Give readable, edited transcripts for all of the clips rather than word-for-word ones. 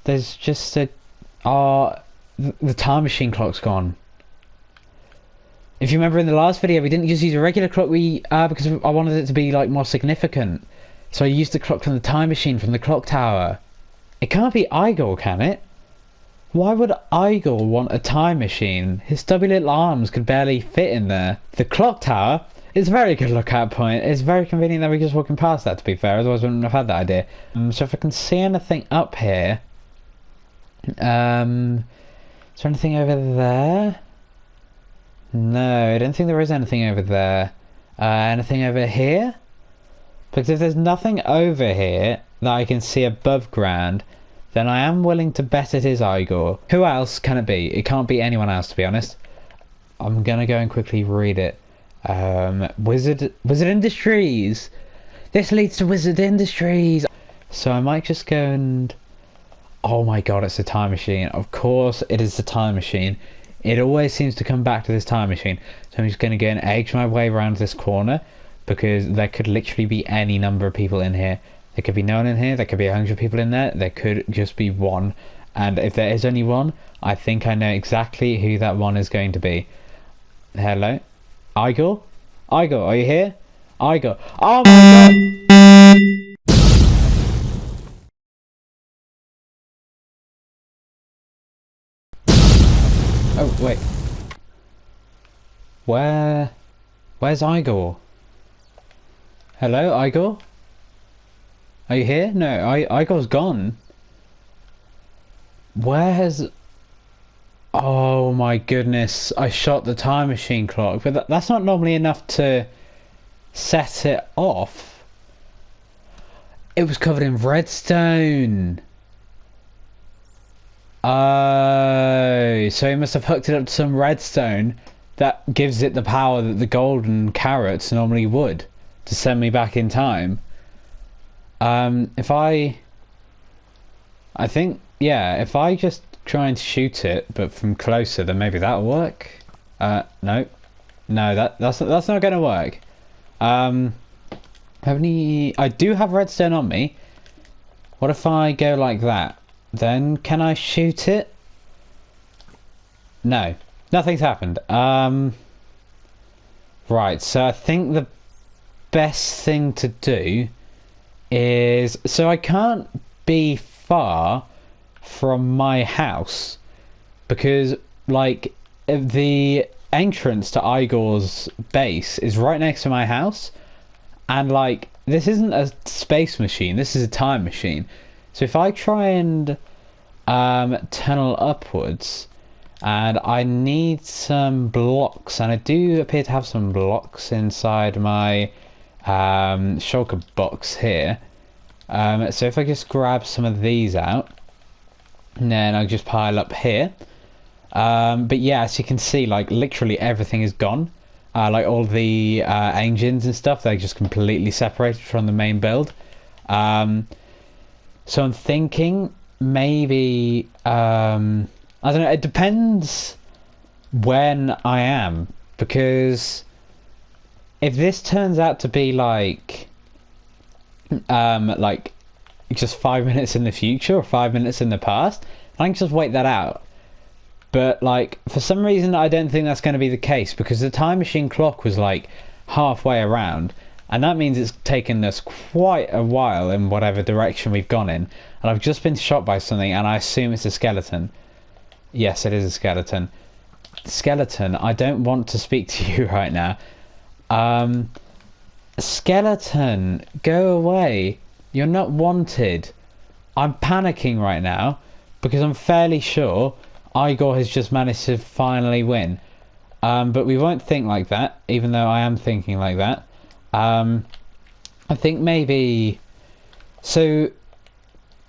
There's just a... Oh, the time machine clock's gone. If you remember in the last video, we didn't just use a regular clock, because I wanted it to be, like, more significant. So I used the clock from the time machine from the clock tower. It can't be Igor, can it? Why would Igor want a time machine? His stubby little arms could barely fit in there. The clock tower is a very good lookout point. It's very convenient that we're just walking past that, to be fair, otherwise we wouldn't have had that idea. So if I can see anything up here... is there anything over there? No, I don't think there is anything over there. Anything over here? Because if there's nothing over here that I can see above ground, then I am willing to bet it is Igor. Who else can it be? It can't be anyone else, to be honest. I'm gonna go and quickly read it. Wizard Industries! This leads to Wizard Industries! So I might just go and... Oh my god, it's a time machine. Of course it is the time machine. It always seems to come back to this time machine. So I'm just going to go and edge my way around this corner, because there could literally be any number of people in here. There could be no one in here, there could be 100 people in there, there could just be one. And if there is only one, I think I know exactly who that one is going to be. Hello? Igor? Igor, are you here? Igor. Oh my god! Oh, wait. Where's Igor? Hello, Igor? Are you here? No, Igor's gone. Where's... Oh my goodness, I shot the time machine clock, but that's not normally enough to set it off. It was covered in redstone. Oh, so he must have hooked it up to some redstone that gives it the power that the golden carrots normally would to send me back in time. If I think, yeah, if I just try and shoot it, but from closer, then maybe that'll work. No, that's not going to work. I do have redstone on me. What if I go like that? Then can I shoot it? No, nothing's happened. Right, so I think the best thing to do is, so I can't be far from my house, because like the entrance to Igor's base is right next to my house, and like this isn't a space machine, this is a time machine. So if I try and tunnel upwards, and I need some blocks, and I do appear to have some blocks inside my shulker box here. So if I just grab some of these out, and then I'll just pile up here. But yeah, as you can see, like literally everything is gone. Like all the engines and stuff, they're just completely separated from the main build. So I'm thinking maybe, I don't know, it depends when I am, because if this turns out to be like just 5 minutes in the future or 5 minutes in the past, I can just wait that out. But like for some reason I don't think that's going to be the case, because the time machine clock was like halfway around, and that means it's taken us quite a while in whatever direction we've gone in. And I've just been shot by something, and I assume it's a skeleton. Yes, it is a skeleton. Skeleton, I don't want to speak to you right now. Skeleton, go away. You're not wanted. I'm panicking right now, because I'm fairly sure Igor has just managed to finally win. But we won't think like that, even though I am thinking like that. I think maybe... So,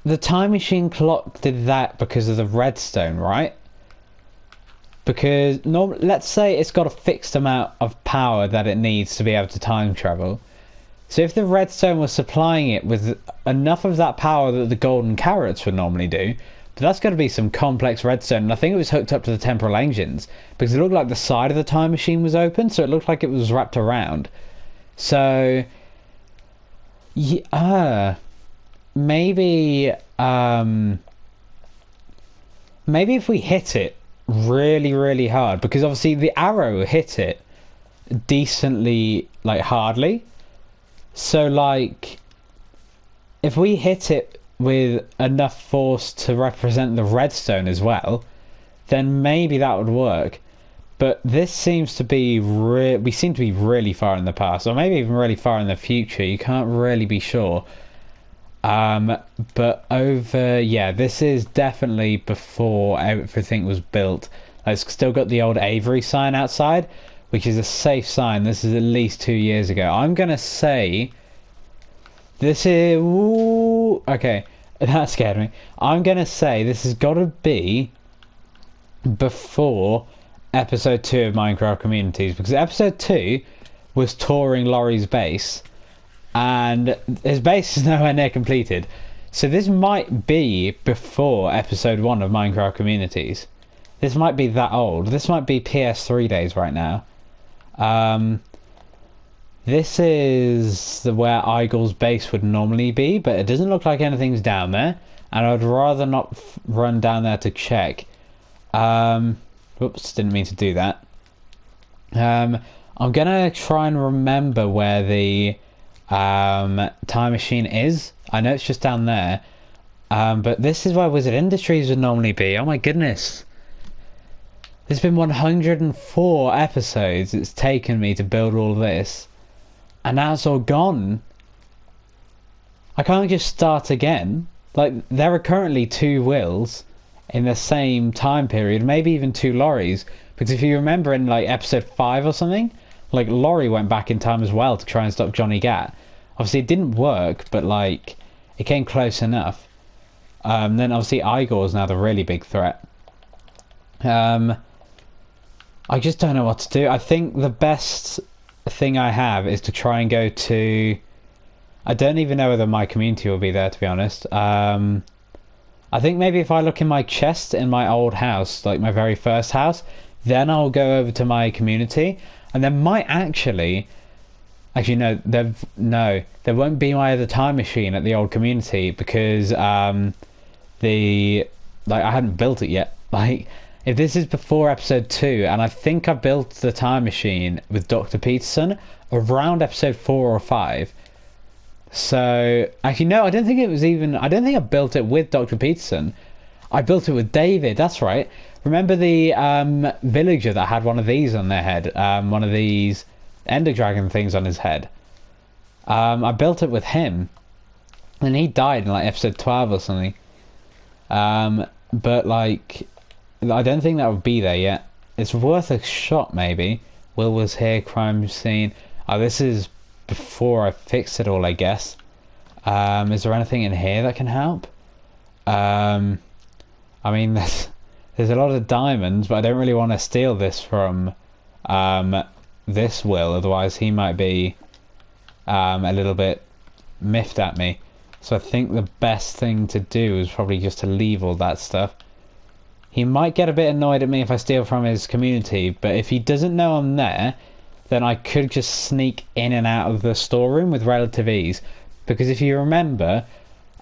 the time machine clock did that because of the redstone, right? Because, let's say it's got a fixed amount of power that it needs to be able to time travel. So if the redstone was supplying it with enough of that power that the golden carrots would normally do, but that's got to be some complex redstone, and I think it was hooked up to the temporal engines, because it looked like the side of the time machine was open, so it looked like it was wrapped around. So, yeah, maybe, maybe if we hit it really, really hard, because obviously the arrow hit it decently, like hardly. So like, if we hit it with enough force to represent the redstone as well, then maybe that would work. But this seems to be we seem to be really far in the past, or maybe even really far in the future. You can't really be sure. But yeah, this is definitely before everything was built. It's still got the old Avery sign outside, which is a safe sign. This is at least 2 years ago. I'm gonna say this is... Ooh, okay, that scared me. I'm gonna say this has got to be before episode 2 of Minecraft Communities, because episode 2 was touring Laurie's base, and his base is nowhere near completed. So this might be before episode 1 of Minecraft Communities. This might be that old. This might be PS3 days right now. This is where Igel's base would normally be, but it doesn't look like anything's down there, and I'd rather not run down there to check. Whoops, didn't mean to do that. I'm gonna try and remember where the time machine is. I know it's just down there, but this is where Wizard Industries would normally be. Oh my goodness. There's been 104 episodes it's taken me to build all this, and now it's all gone. I can't just start again. Like, there are currently 2 wills in the same time period, maybe even 2 lorries, because if you remember in like episode 5 or something, like Laurie went back in time as well to try and stop Johnny Gat. Obviously it didn't work, but like it came close enough. Then obviously Igor is now the really big threat. I just don't know what to do. I think the best thing I have is to try and go to... I don't even know whether my community will be there, to be honest. I think maybe if I look in my chest in my old house, like my very first house, then I'll go over to my community, and there might actually no, there won't be my other time machine at the old community, because I hadn't built it yet. Like, if this is before episode 2, and I think I built the time machine with Dr. Peterson around episode 4 or 5. So actually no, I don't think I built it with Dr. Peterson. I built it with David. That's right. Remember the villager that had one of these on their head, one of these Ender Dragon things on his head? I built it with him, and he died in like episode 12 or something. But like, I don't think that would be there yet. It's worth a shot, maybe. Will was here, crime scene. Oh, this is before I fixed it all, I guess. Is there anything in here that can help? I mean, there's a lot of diamonds, but I don't really want to steal this from this Will, otherwise he might be a little bit miffed at me. So I think the best thing to do is probably just to leave all that stuff. He might get a bit annoyed at me if I steal from his community, but if he doesn't know I'm there, then I could just sneak in and out of the storeroom with relative ease. Because if you remember,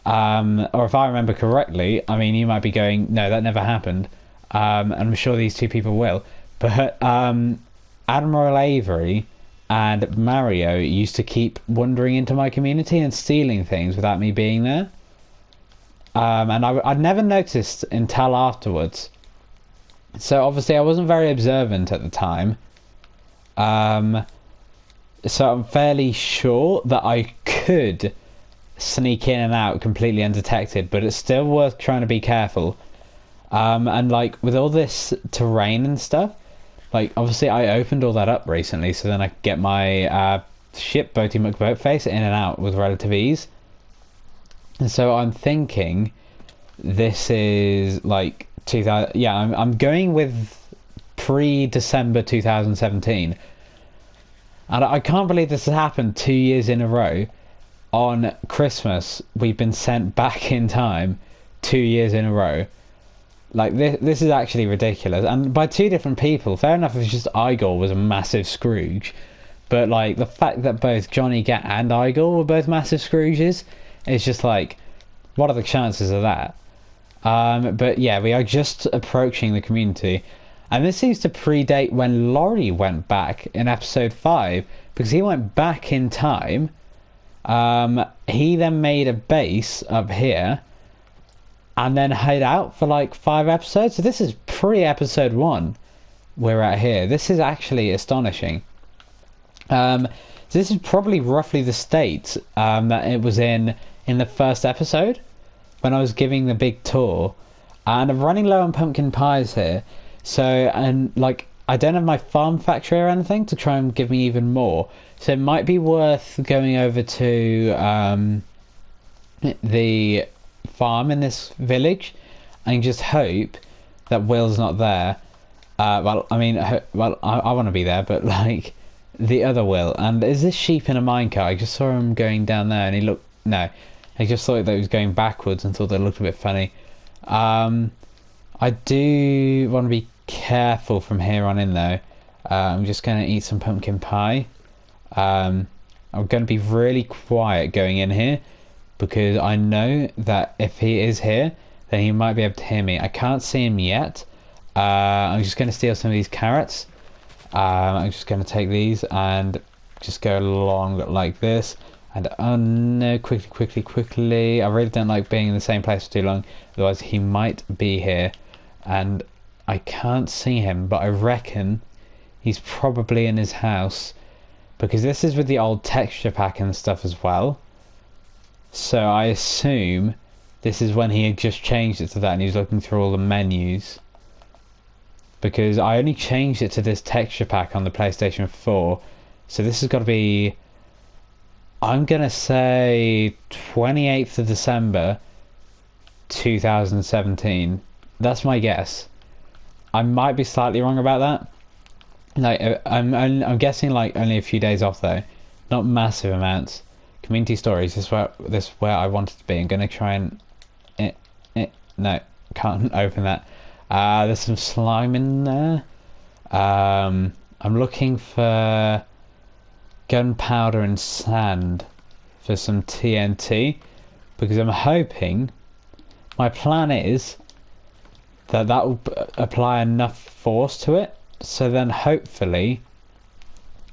or if I remember correctly, I mean, you might be going, no, that never happened. And I'm sure these 2 people will. But Admiral Avery and Mario used to keep wandering into my community and stealing things without me being there. And I'd never noticed until afterwards. So obviously I wasn't very observant at the time. So I'm fairly sure that I could sneak in and out completely undetected, but it's still worth trying to be careful. And like with all this terrain and stuff, like obviously I opened all that up recently, so then I could get my ship Boaty McBoatface in and out with relative ease. And so I'm thinking this is like 2000. Yeah, I'm going with pre-December 2017. And I can't believe this has happened 2 years in a row. On Christmas, we've been sent back in time 2 years in a row. Like, this is actually ridiculous. And by 2 different people. Fair enough if it's just Igor was a massive Scrooge. But, like, the fact that both Johnny Gat and Igor were both massive Scrooges, it's just like, what are the chances of that? But yeah, we are just approaching the community. And this seems to predate when Laurie went back in episode 5, because he went back in time. He then made a base up here and then hid out for like 5 episodes. So this is pre-episode 1 we're at here. This is actually astonishing. So this is probably roughly the state that it was in the first episode when I was giving the big tour. And I'm running low on pumpkin pies here. So, and like, I don't have my farm factory or anything to try and give me even more. So it might be worth going over to the farm in this village and just hope that Will's not there. Well, I mean, I want to be there, but like the other Will. And is this sheep in a minecart? I just saw him going down there and he looked, no, I just thought that he was going backwards and thought they looked a bit funny. I do want to be careful from here on in though. I'm just going to eat some pumpkin pie. I'm going to be really quiet going in here because I know that if he is here, then he might be able to hear me. I can't see him yet. I'm just going to steal some of these carrots. I'm just going to take these and just go along like this. And oh no, quickly. I really don't like being in the same place for too long. Otherwise he might be here. And I can't see him, but I reckon he's probably in his house. Because this is with the old texture pack and stuff as well. So I assume this is when he had just changed it to that and he's looking through all the menus. Because I only changed it to this texture pack on the PlayStation 4. So this has got to be, I'm going to say 28th of December 2017. That's my guess. I might be slightly wrong about that. Like, I'm guessing like only a few days off though. Not massive amounts. Community stories, this is where I wanted to be. I'm going to try and... no, can't open that. There's some slime in there. I'm looking for gunpowder and sand for some TNT because I'm hoping, my plan is that will apply enough force to it so then hopefully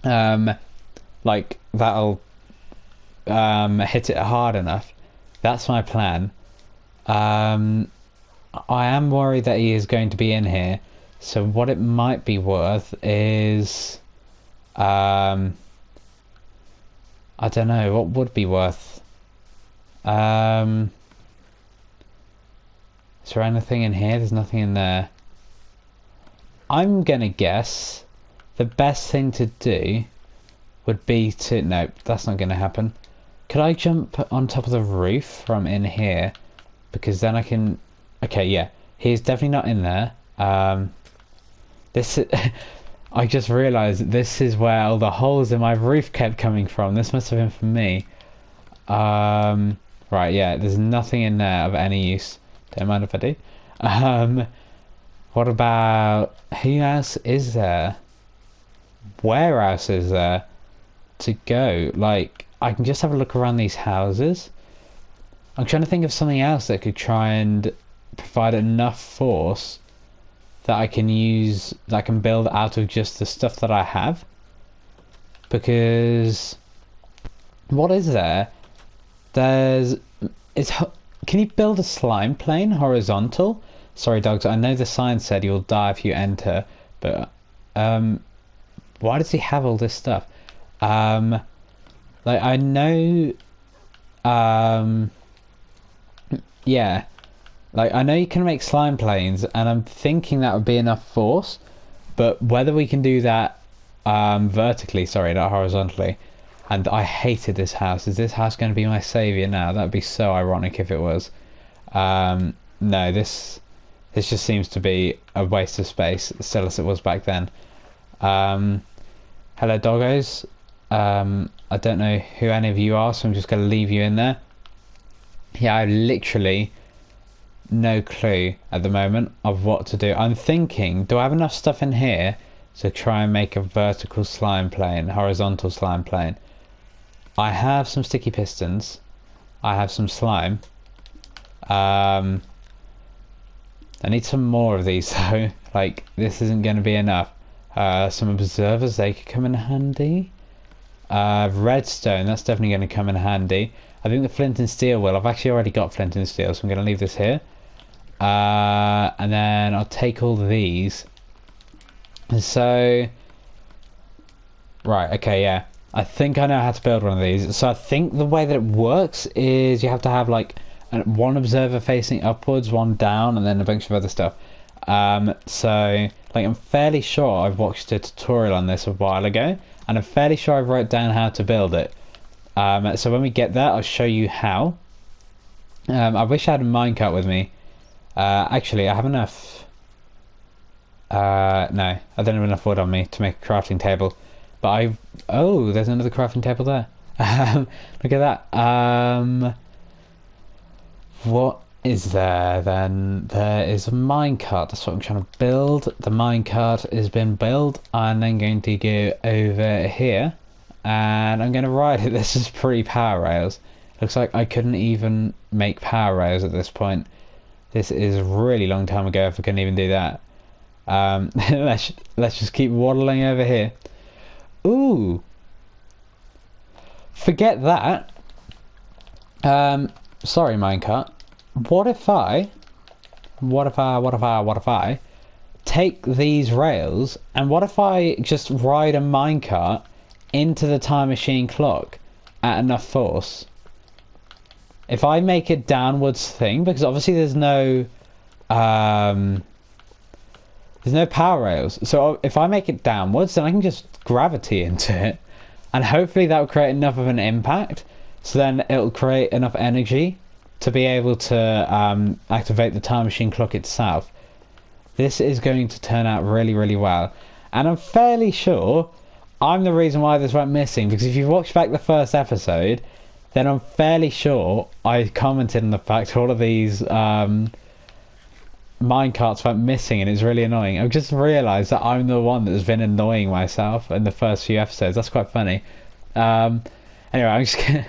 like that'll hit it hard enough. That's my plan. I am worried that he is going to be in here, so what it might be worth is I don't know what would be worth. Is there anything in here? There's nothing in there. I'm gonna guess the best thing to do would be to... no, that's not gonna happen. Could I jump on top of the roof from in here? Because then I can... okay, yeah, he's definitely not in there. This I just realised this is where all the holes in my roof kept coming from. This must have been from me. Right, yeah, there's nothing in there of any use. Don't mind if I do. What about... who else is there? Where else is there to go? Like, I can just have a look around these houses. I'm trying to think of something else that could try and provide enough force that I can use, that I can build out of just the stuff that I have. Because what is there? Can you build a slime plane horizontal? Sorry dogs, I know the sign said you'll die if you enter, but why does he have all this stuff? Like I know yeah, like I know you can make slime planes and I'm thinking that would be enough force, but whether we can do that vertically, sorry, not horizontally. And I hated this house. Is this house going to be my saviour now? That would be so ironic if it was. No, this just seems to be a waste of space, still as it was back then. Hello doggos. I don't know who any of you are, so I'm just going to leave you in there. Yeah, I have literally no clue at the moment of what to do. I'm thinking, do I have enough stuff in here to try and make a vertical slime plane, horizontal slime plane? I have some sticky pistons. I have some slime. I need some more of these though. Like, this isn't going to be enough. Some observers, they could come in handy. Redstone, that's definitely going to come in handy. I think the flint and steel will. I've actually already got flint and steel, so I'm going to leave this here. And then I'll take all these. And so... Right, okay, yeah. I think I know how to build one of these. So I think the way that it works is you have to have like one observer facing upwards, one down, and then a bunch of other stuff. So like I'm fairly sure I've watched a tutorial on this a while ago, and I'm fairly sure I've wrote down how to build it. So when we get there, I'll show you how. I wish I had a minecart with me. Actually, I have enough. No, I don't have enough wood on me to make a crafting table. But oh, there's another crafting table there. Look at that. What is there then? There is a minecart. That's what I'm trying to build. The minecart has been built. I'm then going to go over here and I'm going to ride it. This is pre-power rails. Looks like I couldn't even make power rails at this point. This is a really long time ago if I couldn't even do that. Let's just keep waddling over here. Ooh. Forget that. Sorry, minecart. What if I take these rails and what if I just ride a minecart into the time machine clock at enough force? If I make it downwards thing, because obviously there's no power rails. So if I make it downwards, then I can just gravity into it. And hopefully that will create enough of an impact. So then it'll create enough energy to be able to activate the time machine clock itself. This is going to turn out really, really well. And I'm fairly sure I'm the reason why this went missing. Because if you watch back the first episode, then I'm fairly sure I commented on the fact all of these... minecarts went missing and it's really annoying. I've just realised that I'm the one that's been annoying myself in the first few episodes. That's quite funny. Anyway, I'm just gonna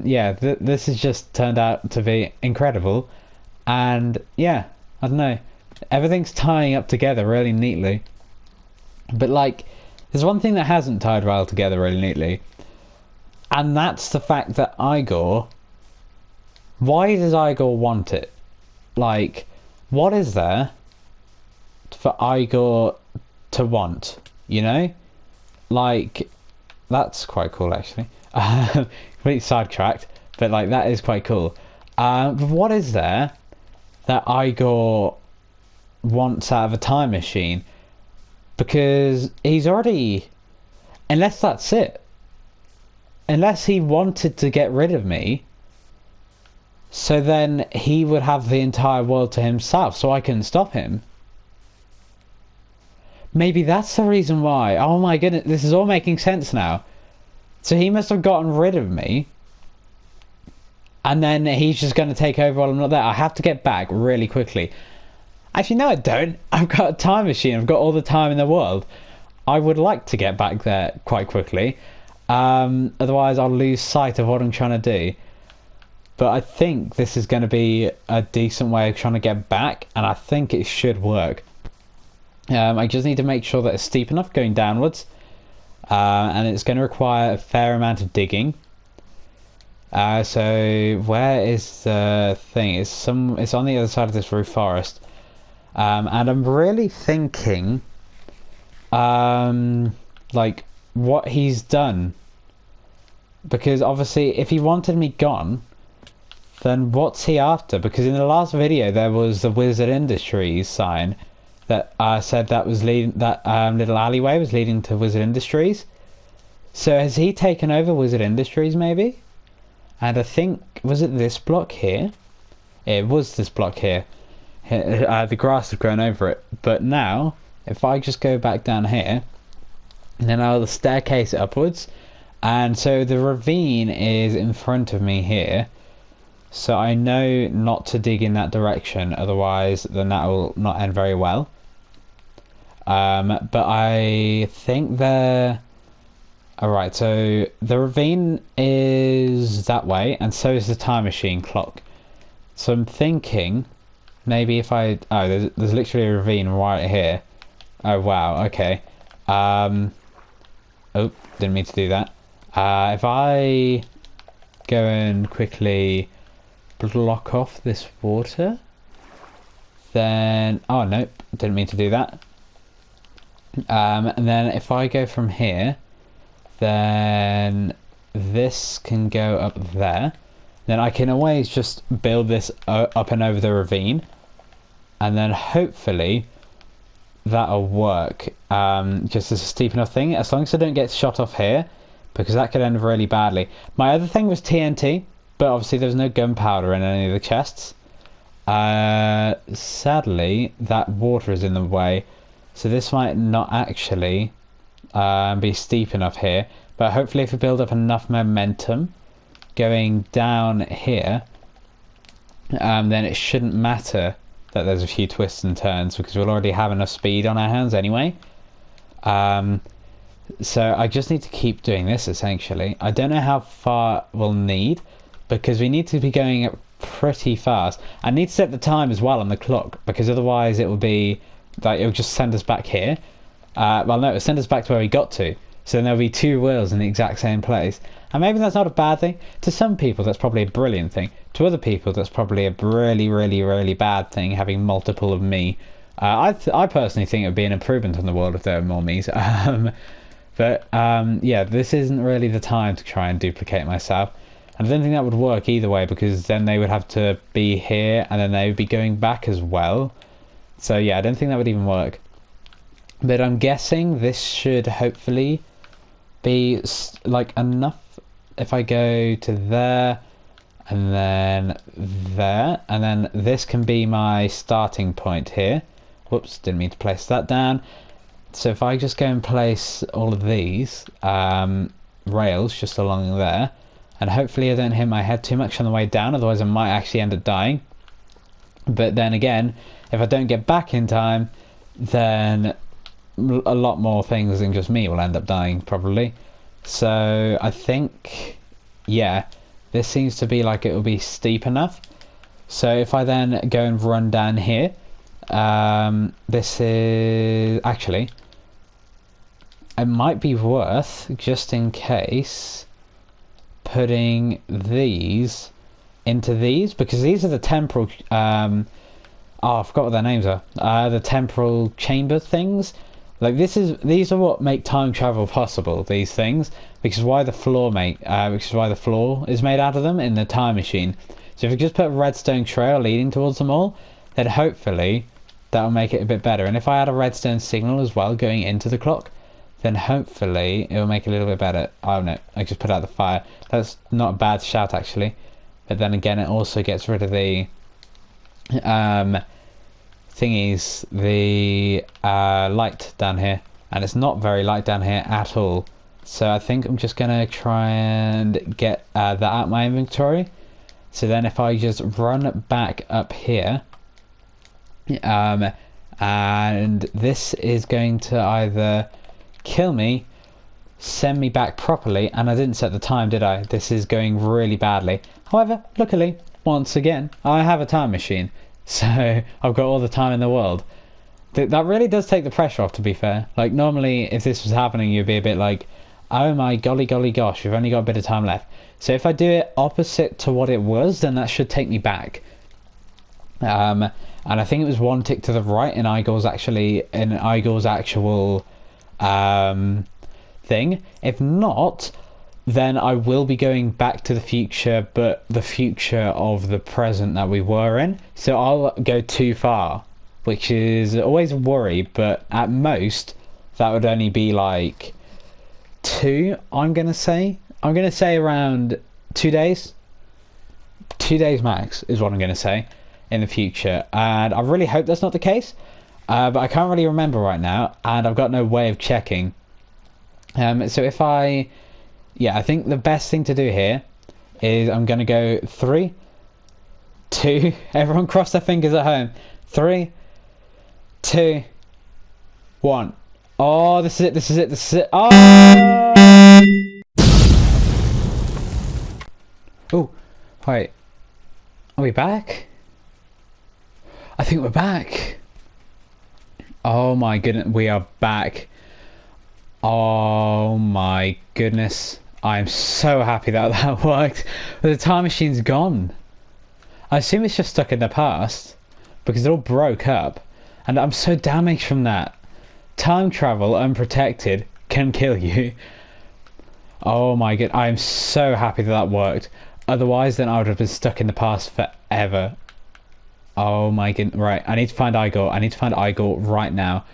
yeah, this has just turned out to be incredible, and yeah, I don't know, everything's tying up together really neatly. But like, there's one thing that hasn't tied well together really neatly, and that's the fact that Igor, why does Igor want it? Like, what is there for Igor to want, you know? Like, that's quite cool, actually. Completely sidetracked, but like, that is quite cool. But what is there that Igor wants out of a time machine? Because he's already... Unless that's it. Unless he wanted to get rid of me, so then he would have the entire world to himself, so I couldn't stop him. Maybe that's the reason why. Oh my goodness, this is all making sense now. So he must have gotten rid of me, and then he's just going to take over while I'm not there. I have to get back really quickly. Actually, no I don't. I've got a time machine. I've got all the time in the world. I would like to get back there quite quickly. Otherwise I'll lose sight of what I'm trying to do. But I think this is going to be a decent way of trying to get back, and I think it should work. I just need to make sure that it's steep enough going downwards, and it's going to require a fair amount of digging. So where is the thing? It's on the other side of this roof forest, and I'm really thinking, like what he's done, because obviously if he wanted me gone, then what's he after? Because in the last video there was the Wizard Industries sign that said that was leading, that little alleyway was leading to Wizard Industries. So has he taken over Wizard Industries maybe? And I think, was it this block here? It was this block here. The grass had grown over it. But now, if I just go back down here, and then I'll staircase upwards, and so the ravine is in front of me here. So I know not to dig in that direction, otherwise then that will not end very well. But I think alright, so the ravine is that way, and so is the time machine clock. So I'm thinking maybe if I... Oh, there's literally a ravine right here. Oh, wow, okay. Oh, didn't mean to do that. If I go and quickly block off this water, then... Oh, nope, didn't mean to do that. And then if I go from here, then this can go up there. Then I can always just build this up and over the ravine, and then hopefully that'll work. Just as a steep enough thing, as long as I don't get shot off here, because that could end really badly. My other thing was TNT, but obviously there's no gunpowder in any of the chests. Sadly, that water is in the way, so this might not actually be steep enough here. But hopefully if we build up enough momentum going down here, then it shouldn't matter that there's a few twists and turns, because we'll already have enough speed on our hands anyway. So I just need to keep doing this, essentially. I don't know how far we'll need, because we need to be going up pretty fast. I need to set the time as well on the clock, because otherwise it will be like, it'll just send us back here. Well, no, it'll send us back to where we got to. So then there'll be two wheels in the exact same place. And maybe that's not a bad thing. To some people, that's probably a brilliant thing. To other people, that's probably a really, really, really bad thing, having multiple of me. I personally think it would be an improvement on the world if there were more me's. Yeah, this isn't really the time to try and duplicate myself. And I don't think that would work either way, because then they would have to be here, and then they would be going back as well. So yeah, I don't think that would even work. But I'm guessing this should hopefully be like enough. If I go to there and then there, and then this can be my starting point here. Whoops, didn't mean to place that down. So if I just go and place all of these rails just along there, and hopefully I don't hit my head too much on the way down, otherwise I might actually end up dying. But then again, if I don't get back in time, then a lot more things than just me will end up dying, probably. So I think, yeah, this seems to be like it will be steep enough. So if I then go and run down here, this is actually, it might be worth, just in case, putting these into these, because these are the temporal I forgot what their names are. The temporal chamber things. Like these are what make time travel possible. These things, which is why the floor is made out of them in the time machine. So if you just put a redstone trail leading towards them all, then hopefully that'll make it a bit better. And if I add a redstone signal as well going into the clock, then hopefully it'll make it a little bit better. Oh no, I just put out the fire. That's not a bad shout actually. But then again, it also gets rid of the thingies, the light down here, and it's not very light down here at all. So I think I'm just gonna try and get that out of my inventory. So then if I just run back up here, and this is going to either kill me, send me back properly, and I didn't set the time, did I? This is going really badly. However, luckily, once again, I have a time machine. So I've got all the time in the world. That really does take the pressure off, to be fair. Like normally if this was happening, you'd be a bit like, oh my golly gosh, we've only got a bit of time left. So if I do it opposite to what it was, then that should take me back. And I think it was one tick to the right in Igor's actual thing. If not, then I will be going back to the future, but the future of the present that we were in. So I'll go too far, which is always a worry, but at most that would only be like I'm gonna say around 2 days. 2 days max is what I'm gonna say in the future, and I really hope that's not the case, but I can't really remember right now, and I've got no way of checking. So if I think the best thing to do here is I'm going to go 3, 2, everyone cross their fingers at home. 3, 2, 1. Oh, this is it. Oh! Oh, wait. Are we back? I think we're back. Oh my goodness, we are back. Oh my goodness. I'm so happy that that worked. But the time machine's gone. I assume it's just stuck in the past because it all broke up. And I'm so damaged from that. Time travel unprotected can kill you. Oh my god, I'm so happy that that worked. Otherwise, then I would have been stuck in the past forever. Oh my god, right, I need to find Igor. I need to find Igor right now.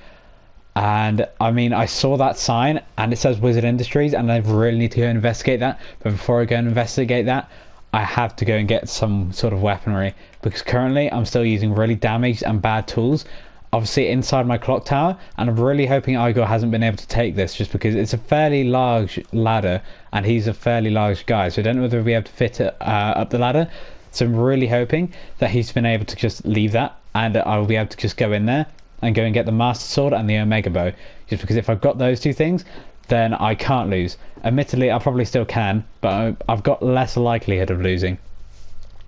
And I mean, I saw that sign and it says Wizard Industries, and I really need to go investigate that. But before I go and investigate that, I have to go and get some sort of weaponry, because currently I'm still using really damaged and bad tools, obviously inside my clock tower, and I'm really hoping Igor hasn't been able to take this, just because it's a fairly large ladder and he's a fairly large guy, so I don't know whether we'll be able to fit it up the ladder. So I'm really hoping that he's been able to just leave that, and I will be able to just go in there and go and get the Master Sword and the Omega Bow, just because if I've got those two things, then I can't lose. Admittedly, I probably still can, but I've got less likelihood of losing.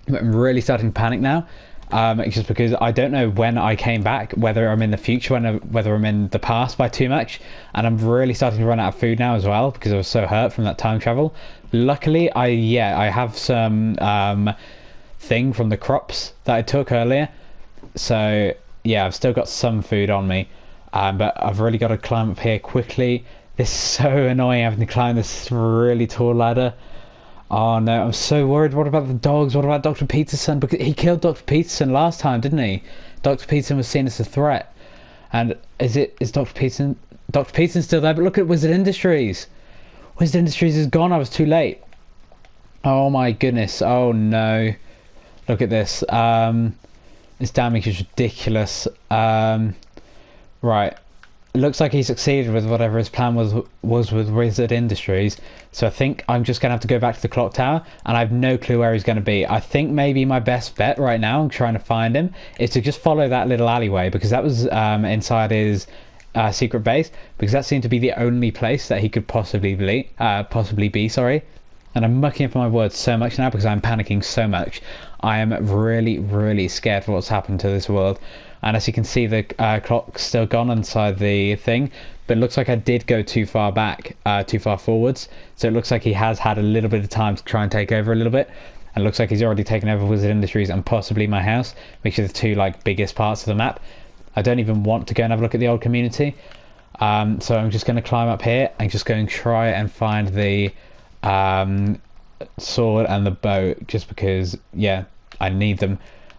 But I'm really starting to panic now, just because I don't know when I came back, whether I'm in the future, whether I'm in the past by too much, and I'm really starting to run out of food now as well, because I was so hurt from that time travel. Luckily, I have some thing from the crops that I took earlier, so yeah, I've still got some food on me, but I've really got to climb up here quickly. This is so annoying having to climb this really tall ladder. Oh no, I'm so worried. What about the dogs? What about Dr. Peterson? Because he killed Dr. Peterson last time, didn't he? Dr. Peterson was seen as a threat. And is Dr. Peterson? Dr. Peterson's still there, but look at Wizard Industries. Wizard Industries is gone. I was too late. Oh my goodness. Oh no. Look at this. This damage is ridiculous. Right. It looks like he succeeded with whatever his plan was with Wizard Industries. So I think I'm just going to have to go back to the clock tower, and I have no clue where he's going to be. I think maybe my best bet right now, I'm trying to find him, is to just follow that little alleyway, because that was inside his secret base, because that seemed to be the only place that he could possibly be, sorry. And I'm mucking up my words so much now because I'm panicking so much. I am really, really scared for what's happened to this world. And as you can see, the clock's still gone inside the thing, but it looks like I did go too far back, too far forwards. So it looks like he has had a little bit of time to try and take over a little bit. And it looks like he's already taken over Wizard Industries and possibly my house, which are the two biggest parts of the map. I don't even want to go and have a look at the old community. So I'm just going to climb up here and just go and try and find the sword and the bow, just because, yeah, I need them.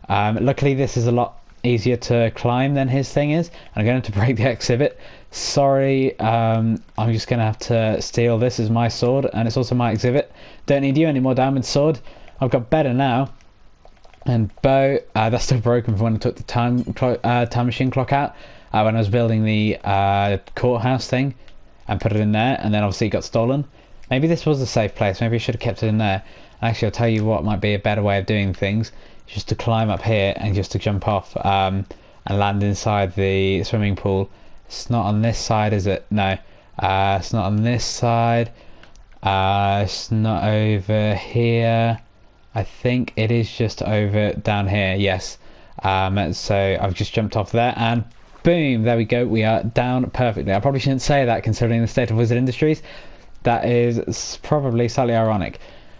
Luckily this is a lot easier to climb than his thing is, and I'm going to have to break the exhibit. Sorry, I'm just going to have to steal this as my sword, and it's also my exhibit. Don't need you anymore, Diamond Sword. I've got better now. And bow, that's still broken from when I took the time machine clock out, when I was building the courthouse thing and put it in there, and then obviously it got stolen. Maybe this was a safe place. Maybe I should have kept it in there. Actually, I'll tell you what might be a better way of doing things. Just to climb up here and just to jump off and land inside the swimming pool. It's not on this side, is it? No. It's not on this side. It's not over here. I think it is just over down here. Yes. So I've just jumped off there and boom, there we go. We are down perfectly. I probably shouldn't say that considering the state of Wizard Industries. That is probably slightly ironic.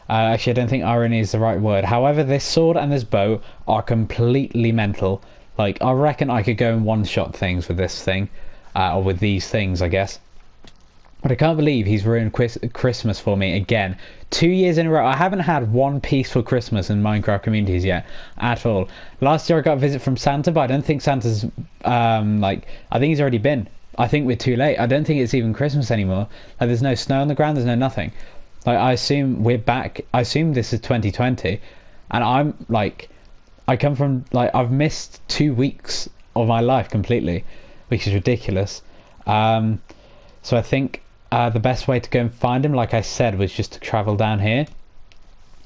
Actually, I don't think irony is the right word. However, this sword and this bow are completely mental. I reckon I could go and one-shot things with this thing. Or with these things, I guess. But I can't believe he's ruined Christmas for me again. 2 years in a row. I haven't had one peaceful Christmas in Minecraft communities yet. At all. Last year I got a visit from Santa, but I don't think Santa's... I think he's already been. I think we're too late. I don't think it's even Christmas anymore. There's no snow on the ground. There's no nothing. I assume we're back. I assume this is 2020, and I'm I come from I've missed 2 weeks of my life completely, which is ridiculous. So I think the best way to go and find him, like I said, was just to travel down here.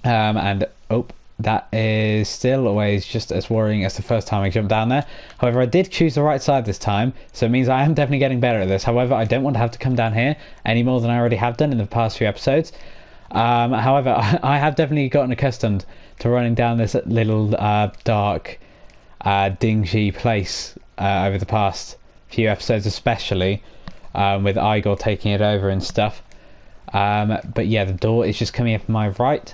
And that is still always just as worrying as the first time I jumped down there. However, I did choose the right side this time, so it means I am definitely getting better at this. However, I don't want to have to come down here any more than I already have done in the past few episodes. However, I have definitely gotten accustomed to running down this little dark dingy place over the past few episodes, especially with Igor taking it over and stuff. But yeah, the door is just coming in from my right,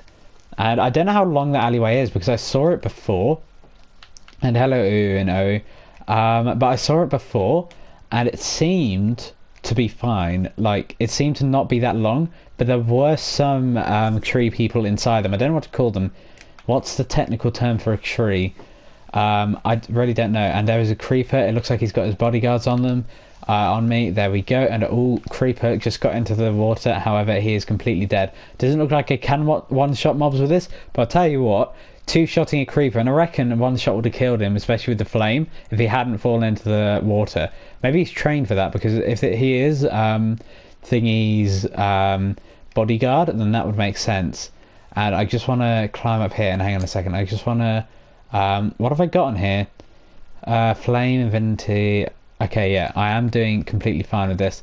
and I don't know how long the alleyway is because I saw it before. And hello, ooh and oh, but I saw it before, and it seemed to be fine. Like, it seemed to not be that long, but there were some tree people inside them. I don't know what to call them. What's the technical term for a tree? I really don't know. And there is a creeper. It looks like he's got his bodyguards on them. On me. There we go. And creeper just got into the water. However, he is completely dead. Doesn't look like I can one-shot mobs with this, but I'll tell you what. Two-shotting a creeper, and I reckon one shot would have killed him, especially with the flame, if he hadn't fallen into the water. Maybe he's trained for that, because if he is Thingy's bodyguard, then that would make sense. And I just want to climb up here, and hang on a second. I just want to... what have I got on here? Flame, infinity... Okay, yeah, I am doing completely fine with this.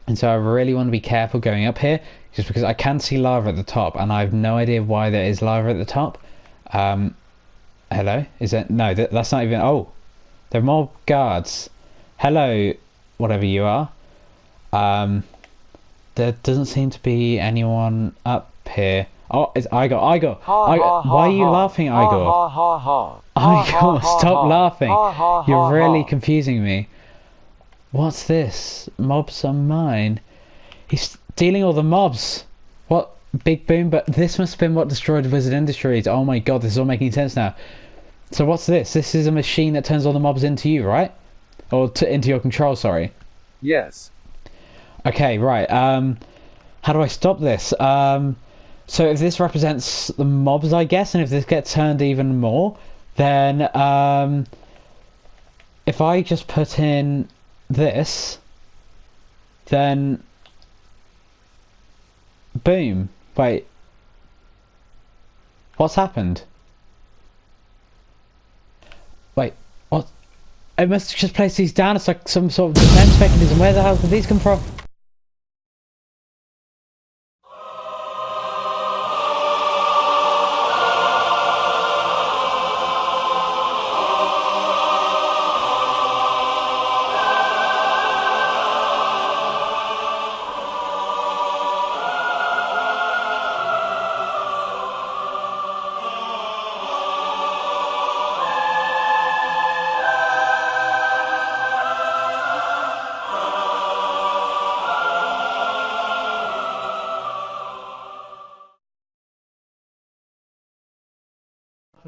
And so I really want to be careful going up here, just because I can see lava at the top, and I have no idea why there is lava at the top. Hello? Is it? No, that's not even... Oh, there are more guards. Hello, whatever you are. There doesn't seem to be anyone up here. Oh, it's Igor. Igor! Why are you laughing, Igor? Igor, stop laughing. You're really confusing me. What's this? Mobs are mine. He's stealing all the mobs. What? Big boom? But this must have been what destroyed Wizard Industries. Oh my god, this is all making sense now. So what's this? This is a machine that turns all the mobs into you, right? Or into your control, sorry. Yes. Okay, right. How do I stop this? So if this represents the mobs, I guess, and if this gets turned even more, then if I just put in this, then boom. Wait, what's happened? Wait, what? I must have just placed these down. It's like some sort of defense mechanism. Where the hell did these come from?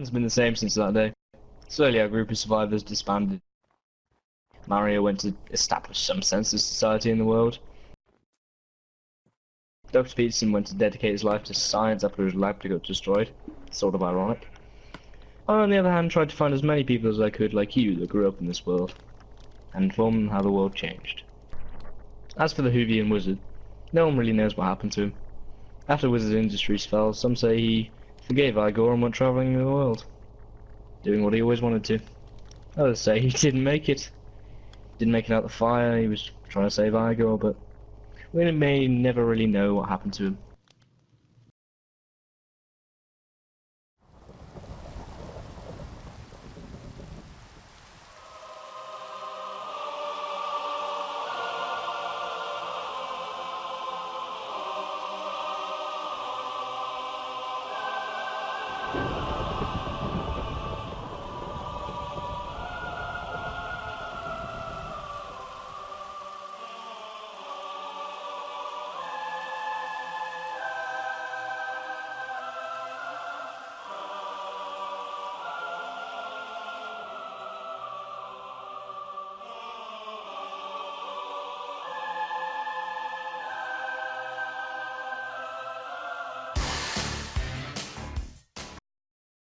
It's been the same since that day. Slowly, our group of survivors disbanded. Mario went to establish some sense of society in the world. Dr. Peterson went to dedicate his life to science after his lab got destroyed. Sort of ironic. I, on the other hand, tried to find as many people as I could like you that grew up in this world, and inform them how the world changed. As for the Whovian wizard, no one really knows what happened to him. After Wizard Industries fell, some say he forgave Igor and went travelling the world, doing what he always wanted to. Others say he didn't make it. Didn't make it out the fire, he was trying to save Igor, but we may never really know what happened to him.